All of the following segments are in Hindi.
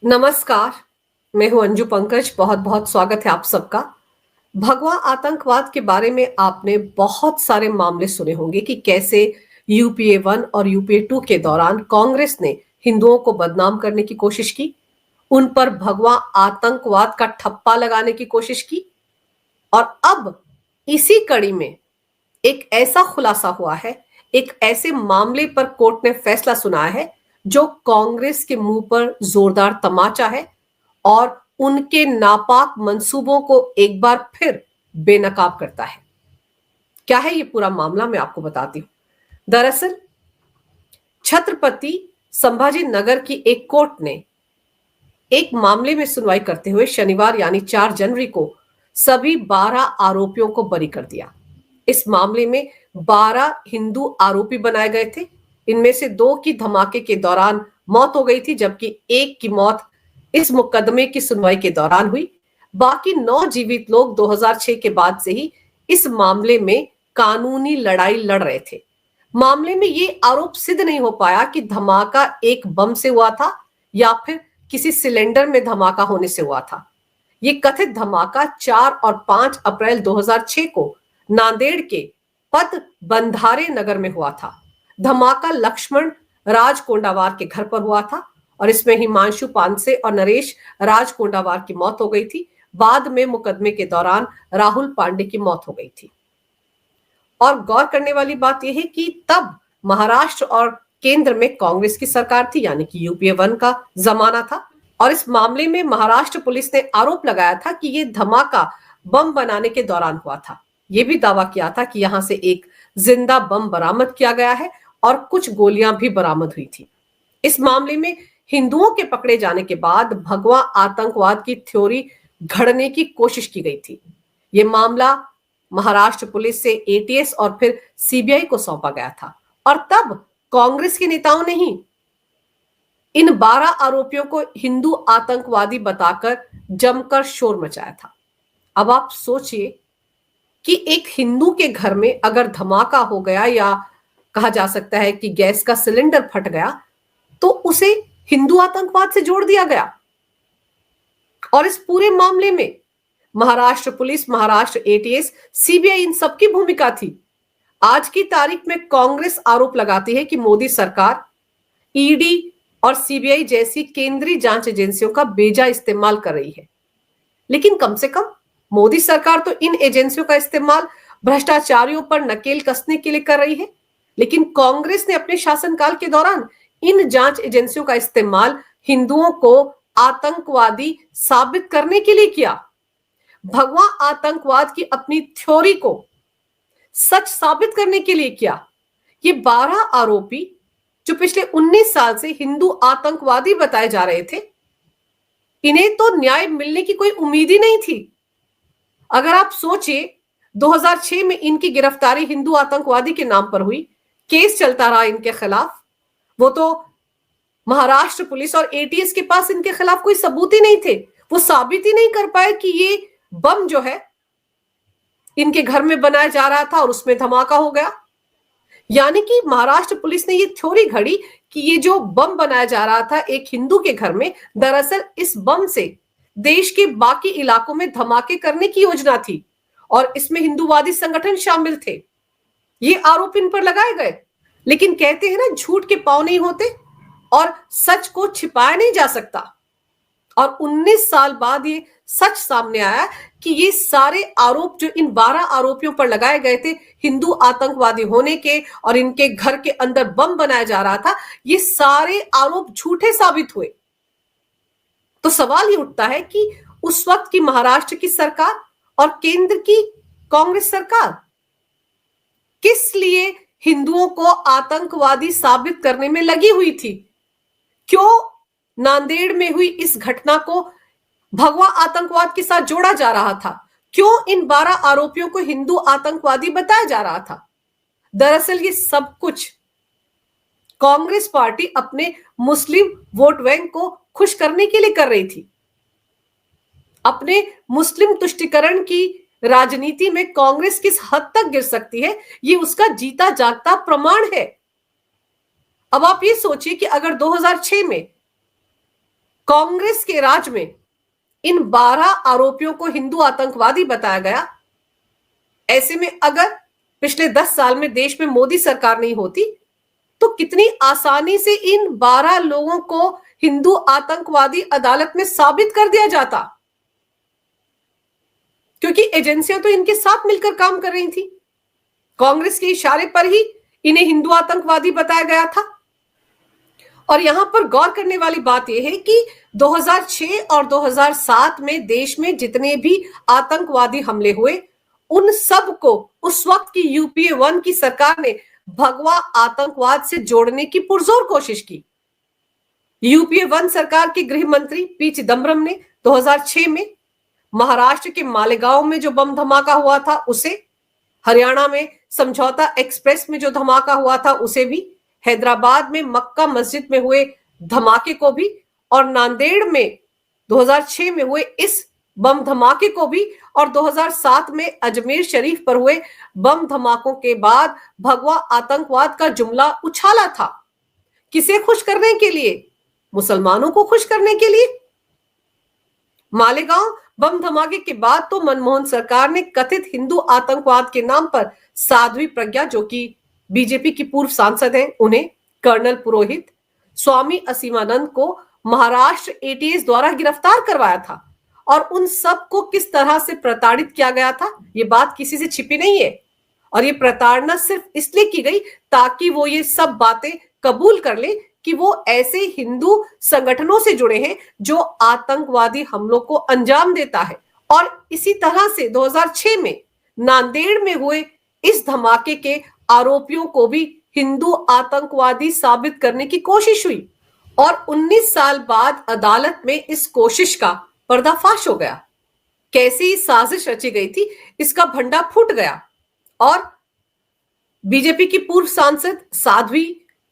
नमस्कार। मैं हूं अंजू पंकज। बहुत बहुत स्वागत है आप सबका। भगवा आतंकवाद के बारे में आपने बहुत सारे मामले सुने होंगे कि कैसे यूपीए 1 और यूपीए 2 के दौरान कांग्रेस ने हिंदुओं को बदनाम करने की कोशिश की, उन पर भगवा आतंकवाद का ठप्पा लगाने की कोशिश की। और अब इसी कड़ी में एक ऐसा खुलासा हुआ है, एक ऐसे मामले पर कोर्ट ने फैसला सुनाया है जो कांग्रेस के मुंह पर जोरदार तमाचा है और उनके नापाक मंसूबों को एक बार फिर बेनकाब करता है। क्या है ये पूरा मामला, मैं आपको बताती हूं। दरअसल छत्रपति संभाजी नगर की एक कोर्ट ने एक मामले में सुनवाई करते हुए शनिवार यानी 4 जनवरी को सभी 12 आरोपियों को बरी कर दिया। इस मामले में 12 हिंदू आरोपी बनाए गए थे। इनमें से 2 की धमाके के दौरान मौत हो गई थी, जबकि एक की मौत इस मुकदमे की सुनवाई के दौरान हुई। बाकी 9 जीवित लोग 2006 के बाद से ही इस मामले में कानूनी लड़ाई लड़ रहे थे। मामले में ये आरोप सिद्ध नहीं हो पाया कि धमाका एक बम से हुआ था या फिर किसी सिलेंडर में धमाका होने से हुआ था। ये कथित धमाका 4 और 5 अप्रैल 2006 को नांदेड़ के पत बंधारे नगर में हुआ था। धमाका लक्ष्मण राज कोंडावार के घर पर हुआ था और इसमें हिमांशु पानसे और नरेश राज कोंडावार की मौत हो गई थी। बाद में मुकदमे के दौरान राहुल पांडे की मौत हो गई थी। और गौर करने वाली बात यह है कि तब महाराष्ट्र और केंद्र में कांग्रेस की सरकार थी, यानी कि यूपीए 1 का जमाना था। और इस मामले में महाराष्ट्र पुलिस ने आरोप लगाया था कि यह धमाका बम बनाने के दौरान हुआ था। यह भी दावा किया था कि यहां से एक जिंदा बम बरामद किया गया है और कुछ गोलियां भी बरामद हुई थी। इस मामले में हिंदुओं के पकड़े जाने के बाद भगवा आतंकवाद की थ्योरी घड़ने की कोशिश की गई थी। यह मामला महाराष्ट्र पुलिस से एटीएस और फिर सीबीआई को सौंपा गया था और तब कांग्रेस के नेताओं ने ही इन 12 आरोपियों को हिंदू आतंकवादी बताकर जमकर शोर मचाया था। अब आप सोचिए कि एक हिंदू के घर में अगर धमाका हो गया या कहा जा सकता है कि गैस का सिलेंडर फट गया तो उसे हिंदू आतंकवाद से जोड़ दिया गया। और इस पूरे मामले में Maharashtra police, Maharashtra ATS, CBI, इन सबकी भूमिका थी। आज की तारीख में कांग्रेस आरोप लगाती है कि मोदी सरकार ईडी और सीबीआई जैसी केंद्रीय जांच एजेंसियों का बेजा इस्तेमाल कर रही है। लेकिन कम से कम मोदी सरकार तो इन एजेंसियों का इस्तेमाल भ्रष्टाचारियों पर नकेल कसने के लिए कर रही है। लेकिन कांग्रेस ने अपने शासनकाल के दौरान इन जांच एजेंसियों का इस्तेमाल हिंदुओं को आतंकवादी साबित करने के लिए किया। भगवा आतंकवाद की अपनी थ्योरी को सच साबित करने के लिए किया। ये 12 आरोपी जो पिछले 19 साल से हिंदू आतंकवादी बताए जा रहे थे, इन्हें तो न्याय मिलने की कोई उम्मीद ही नहीं थी। अगर आप सोचिए, 2006 में इनकी गिरफ्तारी हिंदू आतंकवादी के नाम पर हुई, केस चलता रहा इनके खिलाफ। वो तो महाराष्ट्र पुलिस और एटीएस के पास इनके खिलाफ कोई सबूत ही नहीं थे। वो साबित ही नहीं कर पाए कि ये बम जो है इनके घर में बनाया जा रहा था और उसमें धमाका हो गया। यानी कि महाराष्ट्र पुलिस ने ये थ्योरी घड़ी कि ये जो बम बनाया जा रहा था एक हिंदू के घर में, दरअसल इस बम से देश के बाकी इलाकों में धमाके करने की योजना थी और इसमें हिंदूवादी संगठन शामिल थे। ये आरोप इन पर लगाए गए। लेकिन कहते हैं ना, झूठ के पांव नहीं होते और सच को छिपाया नहीं जा सकता। और 19 साल बाद ये सच सामने आया कि ये सारे आरोप जो इन 12 आरोपियों पर लगाए गए थे हिंदू आतंकवादी होने के और इनके घर के अंदर बम बनाया जा रहा था, ये सारे आरोप झूठे साबित हुए। तो सवाल ये उठता है कि उस वक्त की महाराष्ट्र की सरकार और केंद्र की कांग्रेस सरकार किस लिए हिंदुओं को आतंकवादी साबित करने में लगी हुई थी? क्यों नांदेड़ में हुई इस घटना को भगवा आतंकवाद के साथ जोड़ा जा रहा था? क्यों इन 12 आरोपियों को हिंदू आतंकवादी बताया जा रहा था? दरअसल ये सब कुछ कांग्रेस पार्टी अपने मुस्लिम वोट बैंक को खुश करने के लिए कर रही थी। अपने मुस्लिम तुष्टिकरण की राजनीति में कांग्रेस किस हद तक गिर सकती है, ये उसका जीता जागता प्रमाण है। अब आप ये सोचिए कि अगर 2006 में कांग्रेस के राज में इन 12 आरोपियों को हिंदू आतंकवादी बताया गया। ऐसे में अगर पिछले 10 साल में देश में मोदी सरकार नहीं होती तो कितनी आसानी से इन 12 लोगों को हिंदू आतंकवादी अदालत में साबित कर दिया जाता, क्योंकि एजेंसियां तो इनके साथ मिलकर काम कर रही थी। कांग्रेस के इशारे पर ही इन्हें हिंदू आतंकवादी बताया गया था। और यहां पर गौर करने वाली बात यह है कि 2006 और 2007 में देश में जितने भी आतंकवादी हमले हुए उन सब को उस वक्त की यूपीए 1 की सरकार ने भगवा आतंकवाद से जोड़ने की पुरजोर कोशिश की। यूपीए 1 सरकार के गृह मंत्री पी चिदम्बरम ने 2006 में महाराष्ट्र के मालेगांव में जो बम धमाका हुआ था उसे, हरियाणा में समझौता एक्सप्रेस में जो धमाका हुआ था उसे भी, हैदराबाद में मक्का मस्जिद में हुए धमाके को भी, और नांदेड़ में 2006 में हुए इस बम धमाके को भी, और 2007 में अजमेर शरीफ पर हुए बम धमाकों के बाद भगवा आतंकवाद का जुमला उछाला था। किसे खुश करने के लिए? मुसलमानों को खुश करने के लिए। मालेगांव बम धमाके के बाद तो मनमोहन सरकार ने कथित हिंदू आतंकवाद के नाम पर साध्वी प्रज्ञा, जो कि बीजेपी की पूर्व सांसद हैं, उन्हें, कर्नल पुरोहित, स्वामी असीमानंद को महाराष्ट्र एटीएस द्वारा गिरफ्तार करवाया था। और उन सब को किस तरह से प्रताड़ित किया गया था, ये बात किसी से छिपी नहीं है। और ये प्रताड़ना सिर्फ इसलिए की गई ताकि वो ये सब बातें कबूल कर ले कि वो ऐसे हिंदू संगठनों से जुड़े हैं जो आतंकवादी हमलों को अंजाम देता है। और इसी तरह से 2006 में नांदेड़ में हुए इस धमाके के आरोपियों को भी हिंदू आतंकवादी साबित करने की कोशिश हुई और 19 साल बाद अदालत में इस कोशिश का पर्दाफाश हो गया। कैसी साजिश रची गई थी इसका भंडा फूट गया और बीजेपी की पूर्व सांसद साध्वी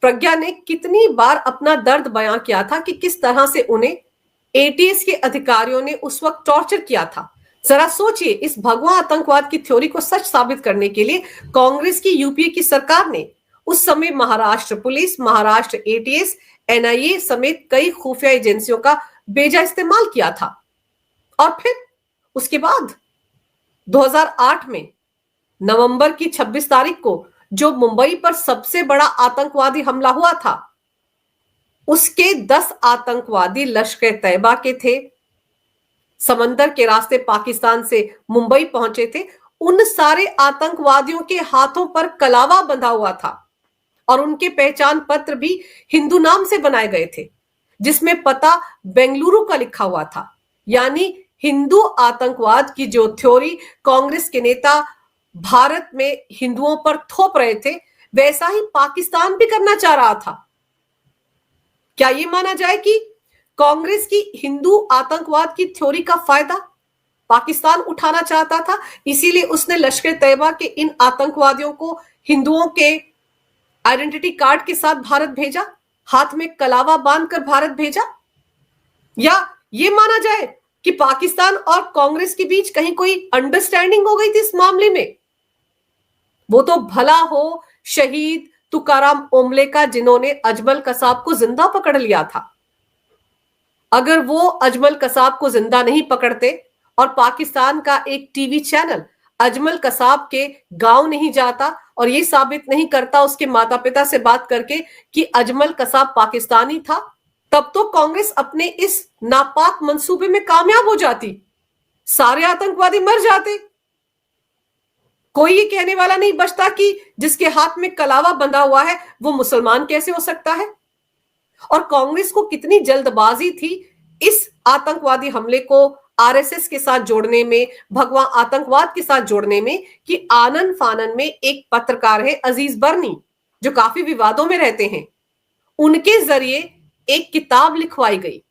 प्रज्ञा ने कितनी बार अपना दर्द बयां किया था कि किस तरह से उन्हें एटीएस के अधिकारियों ने उस वक्त टॉर्चर किया था। जरा सोचिए, इस भगवा आतंकवाद की थ्योरी को सच साबित करने के लिए कांग्रेस की यूपीए की सरकार ने उस समय Maharashtra police, Maharashtra ATS, NIA समेत कई खुफिया एजेंसियों का बेजा इस्तेमाल किया था। और फिर उसके बाद 2008 में नवंबर की 26 तारीख को जो मुंबई पर सबसे बड़ा आतंकवादी हमला हुआ था, उसके 10 आतंकवादी लश्कर तैयबा के थे, समंदर के रास्ते पाकिस्तान से मुंबई पहुंचे थे। उन सारे आतंकवादियों के हाथों पर कलावा बंधा हुआ था और उनके पहचान पत्र भी हिंदू नाम से बनाए गए थे, जिसमें पता बेंगलुरु का लिखा हुआ था। यानी हिंदू आतंकवाद की जो थ्योरी कांग्रेस के नेता भारत में हिंदुओं पर थोप रहे थे, वैसा ही पाकिस्तान भी करना चाह रहा था। क्या यह माना जाए कि कांग्रेस की हिंदू आतंकवाद की थ्योरी का फायदा पाकिस्तान उठाना चाहता था, इसीलिए उसने लश्कर तैयबा के इन आतंकवादियों को हिंदुओं के आइडेंटिटी कार्ड के साथ भारत भेजा, हाथ में कलावा बांधकर भारत भेजा? या यह माना जाए कि पाकिस्तान और कांग्रेस के बीच कहीं कोई अंडरस्टैंडिंग हो गई थी इस मामले में? वो तो भला हो शहीद तुकाराम ओमले का, जिन्होंने अजमल कसाब को जिंदा पकड़ लिया था। अगर वो अजमल कसाब को जिंदा नहीं पकड़ते और पाकिस्तान का एक टीवी चैनल अजमल कसाब के गांव नहीं जाता और ये साबित नहीं करता उसके माता पिता से बात करके कि अजमल कसाब पाकिस्तानी था, तब तो कांग्रेस अपने इस नापाक मंसूबे में कामयाब हो जाती, सारे आतंकवादी मर जाते। कोई ये कहने वाला नहीं बचता कि जिसके हाथ में कलावा बंधा हुआ है वो मुसलमान कैसे हो सकता है। और कांग्रेस को कितनी जल्दबाजी थी इस आतंकवादी हमले को आरएसएस के साथ जोड़ने में, भगवा आतंकवाद के साथ जोड़ने में, कि आनन फानन में एक पत्रकार है अजीज बर्नी, जो काफी विवादों में रहते हैं, उनके जरिए एक किताब लिखवाई गई,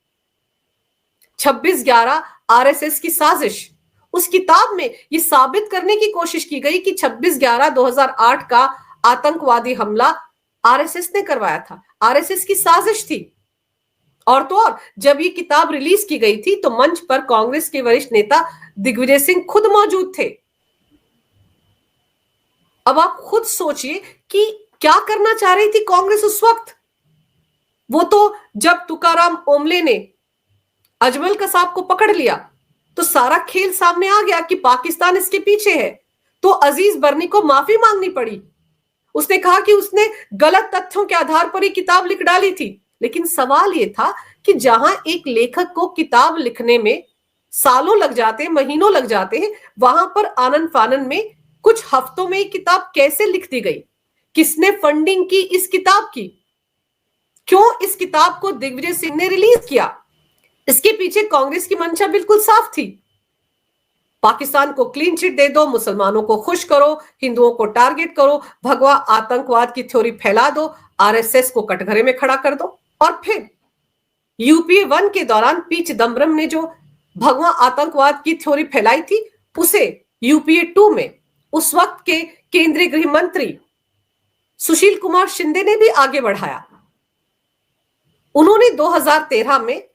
26/11 आरएसएस की साजिश। उस किताब में यह साबित करने की कोशिश की गई कि 26/11/2008 का आतंकवादी हमला आरएसएस ने करवाया था, आरएसएस की साजिश थी। और तो और जब ये किताब रिलीज की गई थी तो मंच पर कांग्रेस के वरिष्ठ नेता दिग्विजय सिंह खुद मौजूद थे। अब आप खुद सोचिए कि क्या करना चाह रही थी कांग्रेस उस वक्त। वो तो जब तुकाराम ओमले ने अजमल कसाब को पकड़ लिया तो सारा खेल सामने आ गया कि पाकिस्तान इसके पीछे है। तो अजीज बरनी को माफी मांगनी पड़ी। उसने कहा कि उसने गलत तथ्यों के आधार पर ही किताब लिख डाली थी। लेकिन सवाल यह था कि जहां एक लेखक को किताब लिखने में सालों लग जाते हैं, महीनों लग जाते हैं, वहां पर आनन फानन में कुछ हफ्तों में किताब कैसे लिख दी गई? किसने फंडिंग की इस किताब की? क्यों इस किताब को दिग्विजय सिंह ने रिलीज किया? इसके पीछे कांग्रेस की मंशा बिल्कुल साफ थी। पाकिस्तान को क्लीन चिट दे दो, मुसलमानों को खुश करो, हिंदुओं को टारगेट करो, भगवा आतंकवाद की थ्योरी फैला दो, आरएसएस को कटघरे में खड़ा कर दो। और फिर यूपीए 1 के दौरान पी चिदम्बरम ने जो भगवा आतंकवाद की थ्योरी फैलाई थी, उसे यूपीए 2 में उस वक्त के केंद्रीय गृह मंत्री सुशील कुमार शिंदे ने भी आगे बढ़ाया। उन्होंने 2013 में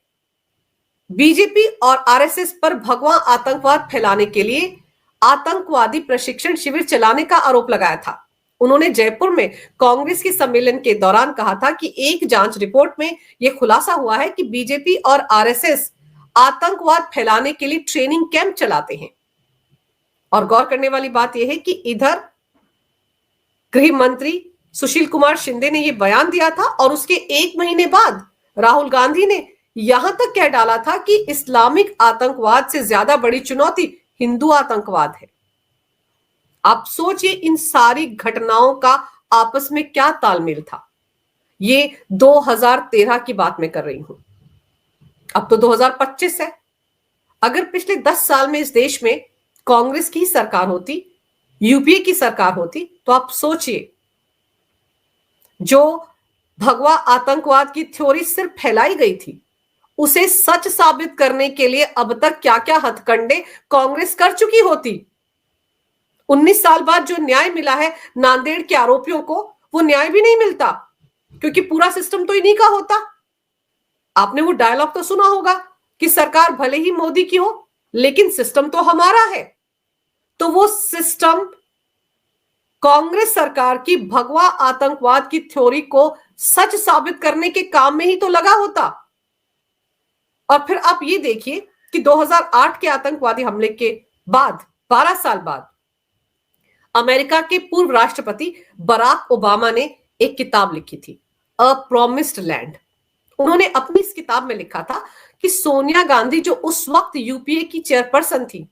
बीजेपी और आरएसएस पर भगवा आतंकवाद फैलाने के लिए आतंकवादी प्रशिक्षण शिविर चलाने का आरोप लगाया था। उन्होंने जयपुर में कांग्रेस के सम्मेलन के दौरान कहा था कि एक जांच रिपोर्ट में यह खुलासा हुआ है कि बीजेपी और आरएसएस आतंकवाद फैलाने के लिए ट्रेनिंग कैंप चलाते हैं। और गौर करने वाली बात यह है कि इधर गृह मंत्री सुशील कुमार शिंदे ने यह बयान दिया था और उसके एक महीने बाद राहुल गांधी ने यहां तक कह डाला था कि इस्लामिक आतंकवाद से ज्यादा बड़ी चुनौती हिंदू आतंकवाद है। आप सोचिए इन सारी घटनाओं का आपस में क्या तालमेल था। ये 2013 की बात मैं कर रही हूं, अब तो 2025 है। अगर पिछले 10 साल में इस देश में कांग्रेस की सरकार होती, यूपीए की सरकार होती, तो आप सोचिए जो भगवा आतंकवाद की थ्योरी सिर्फ फैलाई गई थी, उसे सच साबित करने के लिए अब तक क्या क्या हथकंडे कांग्रेस कर चुकी होती। 19 साल बाद जो न्याय मिला है नांदेड़ के आरोपियों को, वो न्याय भी नहीं मिलता, क्योंकि पूरा सिस्टम तो इन्हीं का होता। आपने वो डायलॉग तो सुना होगा कि सरकार भले ही मोदी की हो, लेकिन सिस्टम तो हमारा है। तो वो सिस्टम कांग्रेस सरकार की भगवा आतंकवाद की थ्योरी को सच साबित करने के काम में ही तो लगा होता। और फिर आप ये देखिए कि 2008 के आतंकवादी हमले के बाद 12 साल बाद अमेरिका के पूर्व राष्ट्रपति बराक ओबामा ने एक किताब लिखी थी, अ प्रॉमिस्ड लैंड। उन्होंने अपनी इस किताब में लिखा था कि सोनिया गांधी जो उस वक्त यूपीए की चेयरपर्सन थी,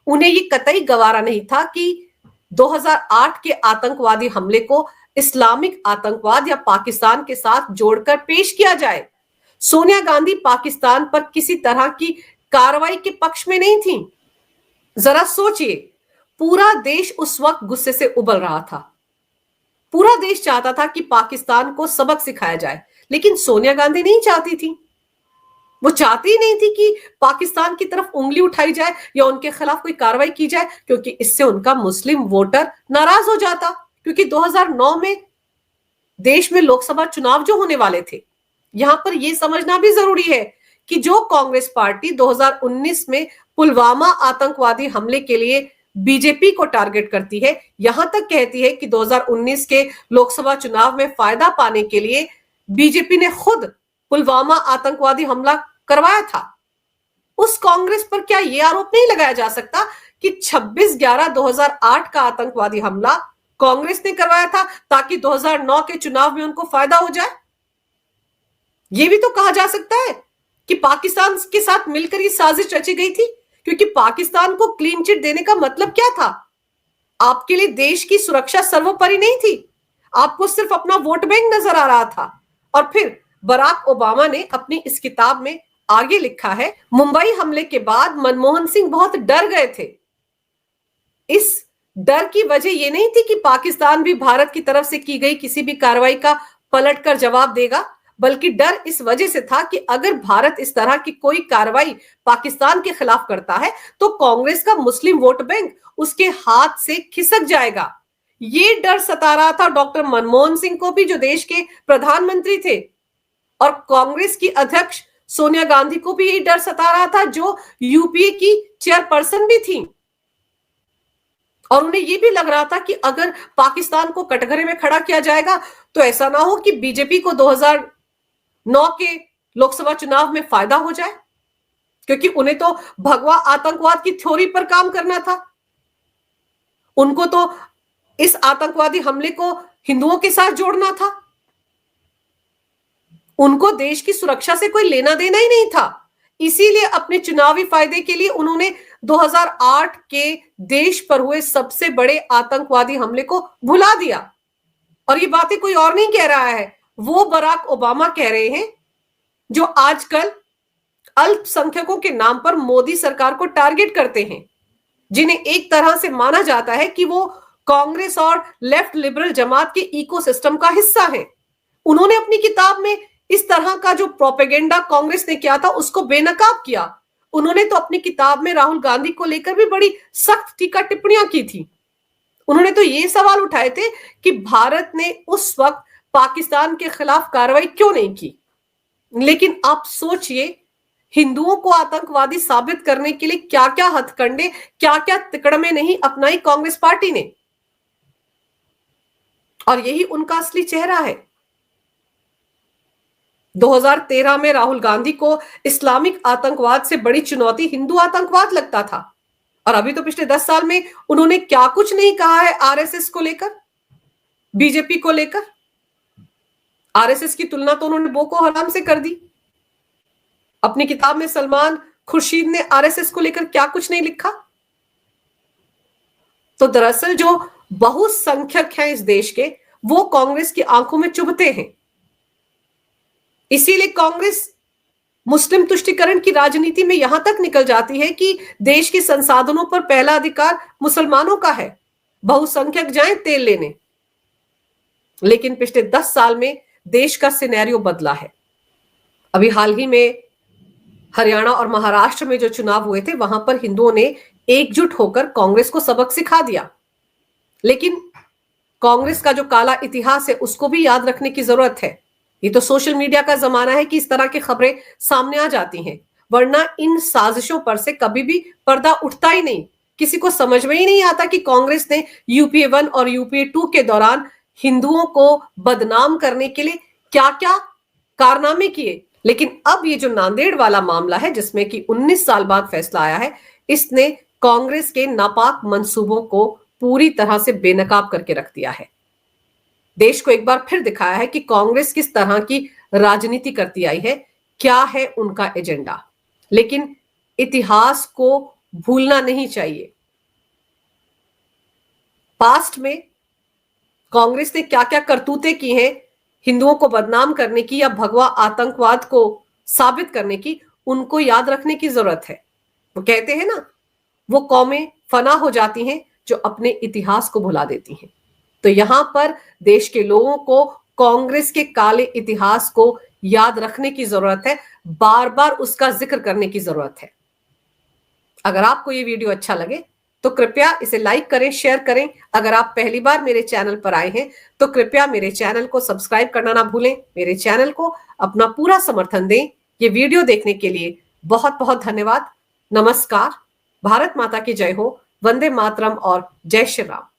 उन्हें ये कतई गवारा नहीं था कि 2008 के आतंकवादी हमले को इस्लामिक आतंकवाद या पाकिस्तान के साथ जोड़कर पेश किया जाए। सोनिया गांधी पाकिस्तान पर किसी तरह की कार्रवाई के पक्ष में नहीं थी। जरा सोचिए, पूरा देश उस वक्त गुस्से से उबल रहा था। पूरा देश चाहता था कि पाकिस्तान को सबक सिखाया जाए, लेकिन सोनिया गांधी नहीं चाहती थी। वो चाहती ही नहीं थी कि पाकिस्तान की तरफ उंगली उठाई जाए या उनके खिलाफ कोई कार्रवाई की जाए, क्योंकि इससे उनका मुस्लिम वोटर नाराज हो जाता। क्योंकि 2009 में देश में लोकसभा चुनाव जो होने वाले थे, यहां पर यह समझना भी जरूरी है कि जो कांग्रेस पार्टी 2019 में पुलवामा आतंकवादी हमले के लिए बीजेपी को टारगेट करती है, यहां तक कहती है कि 2019 के लोकसभा चुनाव में फायदा पाने के लिए बीजेपी ने खुद पुलवामा आतंकवादी हमला करवाया था, उस कांग्रेस पर क्या यह आरोप नहीं लगाया जा सकता कि 26/11/2008 का आतंकवादी हमला कांग्रेस ने करवाया था ताकि 2009 के चुनाव में उनको फायदा हो जाए? यह भी तो कहा जा सकता है कि पाकिस्तान के साथ मिलकर यह साजिश रची गई थी, क्योंकि पाकिस्तान को क्लीन चिट देने का मतलब क्या था? आपके लिए देश की सुरक्षा सर्वोपरि नहीं थी, आपको सिर्फ अपना वोट बैंक नजर आ रहा था। और फिर बराक ओबामा ने अपनी इस किताब में आगे लिखा है, मुंबई हमले के बाद मनमोहन सिंह बहुत डर गए थे। इस डर की वजह यह नहीं थी कि पाकिस्तान भी भारत की तरफ से की गई किसी भी कार्रवाई का पलटकर जवाब देगा, बल्कि डर इस वजह से था कि अगर भारत इस तरह की कोई कार्रवाई पाकिस्तान के खिलाफ करता है तो कांग्रेस का मुस्लिम वोट बैंक उसके हाथ से खिसक जाएगा। ये डर सता रहा था डॉक्टर मनमोहन सिंह को भी, जो देश के प्रधानमंत्री थे, और कांग्रेस की अध्यक्ष सोनिया गांधी को भी यही डर सता रहा था, जो यूपीए की चेयरपर्सन भी थी। और उन्हें यह भी लग रहा था कि अगर पाकिस्तान को कटघरे में खड़ा किया जाएगा तो ऐसा ना हो कि बीजेपी को 2009 के लोकसभा चुनाव में फायदा हो जाए। क्योंकि उन्हें तो भगवा आतंकवाद की थ्योरी पर काम करना था। उनको तो इस आतंकवादी हमले को हिंदुओं के साथ जोड़ना था। उनको देश की सुरक्षा से कोई लेना देना ही नहीं था। इसीलिए अपने चुनावी फायदे के लिए उन्होंने 2008 के देश पर हुए सबसे बड़े आतंकवादी हमले को भुला दिया। और ये बातें कोई और नहीं कह रहा है, वो बराक ओबामा कह रहे हैं, जो आजकल अल्पसंख्यकों के नाम पर मोदी सरकार को टारगेट करते हैं, जिन्हें एक तरह से माना जाता है कि वो कांग्रेस और लेफ्ट लिबरल जमात के इकोसिस्टम का हिस्सा है। उन्होंने अपनी किताब में इस तरह का जो प्रोपेगेंडा कांग्रेस ने किया था उसको बेनकाब किया। उन्होंने तो अपनी किताब में राहुल गांधी को लेकर भी बड़ी सख्त टीका टिप्पणियां की थी। उन्होंने तो ये सवाल उठाए थे कि भारत ने उस वक्त पाकिस्तान के खिलाफ कार्रवाई क्यों नहीं की। लेकिन आप सोचिए, हिंदुओं को आतंकवादी साबित करने के लिए क्या क्या हथकंडे, क्या क्या तिकड़में नहीं अपनाई कांग्रेस पार्टी ने। और यही उनका असली चेहरा है। 2013 में राहुल गांधी को इस्लामिक आतंकवाद से बड़ी चुनौती हिंदू आतंकवाद लगता था। और अभी तो पिछले 10 साल में उन्होंने क्या कुछ नहीं कहा है आरएसएस को लेकर, बीजेपी को लेकर। आरएसएस की तुलना तो उन्होंने बोको हराम से कर दी। अपनी किताब में सलमान खुर्शीद ने आरएसएस को लेकर क्या कुछ नहीं लिखा। तो दरअसल जो बहुसंख्यक हैं इस देश के, वो कांग्रेस की आंखों में चुभते हैं। इसीलिए कांग्रेस मुस्लिम तुष्टीकरण की राजनीति में यहां तक निकल जाती है कि देश के संसाधनों पर पहला अधिकार मुसलमानों का है, बहुसंख्यक जाएं तेल लेने। लेकिन पिछले 10 साल में देश का सिनेरियो बदला है। अभी हाल ही में हरियाणा और महाराष्ट्र में जो चुनाव हुए थे, वहां पर हिंदुओं ने एकजुट होकर कांग्रेस को सबक सिखा दिया। लेकिन कांग्रेस का जो काला इतिहास है उसको भी याद रखने की जरूरत है। ये तो सोशल मीडिया का जमाना है कि इस तरह की खबरें सामने आ जाती हैं, वरना इन साजिशों पर से कभी भी पर्दा उठता ही नहीं। किसी को समझ में ही नहीं आता कि कांग्रेस ने यूपीए 1 और यूपीए 2 के दौरान हिंदुओं को बदनाम करने के लिए क्या क्या कारनामे किए। लेकिन अब ये जो नांदेड़ वाला मामला है, जिसमें कि 19 साल बाद फैसला आया है, इसने कांग्रेस के नापाक मंसूबों को पूरी तरह से बेनकाब करके रख दिया है। देश को एक बार फिर दिखाया है कि कांग्रेस किस तरह की राजनीति करती आई है, क्या है उनका एजेंडा। लेकिन इतिहास को भूलना नहीं चाहिए। पास्ट में कांग्रेस ने क्या क्या करतूतें की हैं हिंदुओं को बदनाम करने की या भगवा आतंकवाद को साबित करने की, उनको याद रखने की जरूरत है। वो कहते हैं ना, वो कौमें फना हो जाती हैं जो अपने इतिहास को भुला देती हैं। तो यहां पर देश के लोगों को कांग्रेस के काले इतिहास को याद रखने की जरूरत है, बार बार उसका जिक्र करने की जरूरत है। अगर आपको ये वीडियो अच्छा लगे तो कृपया इसे लाइक करें, शेयर करें। अगर आप पहली बार मेरे चैनल पर आए हैं तो कृपया मेरे चैनल को सब्सक्राइब करना ना भूलें। मेरे चैनल को अपना पूरा समर्थन दें। ये वीडियो देखने के लिए बहुत बहुत धन्यवाद। नमस्कार। भारत माता की जय हो। वंदे मातरम और जय श्री राम।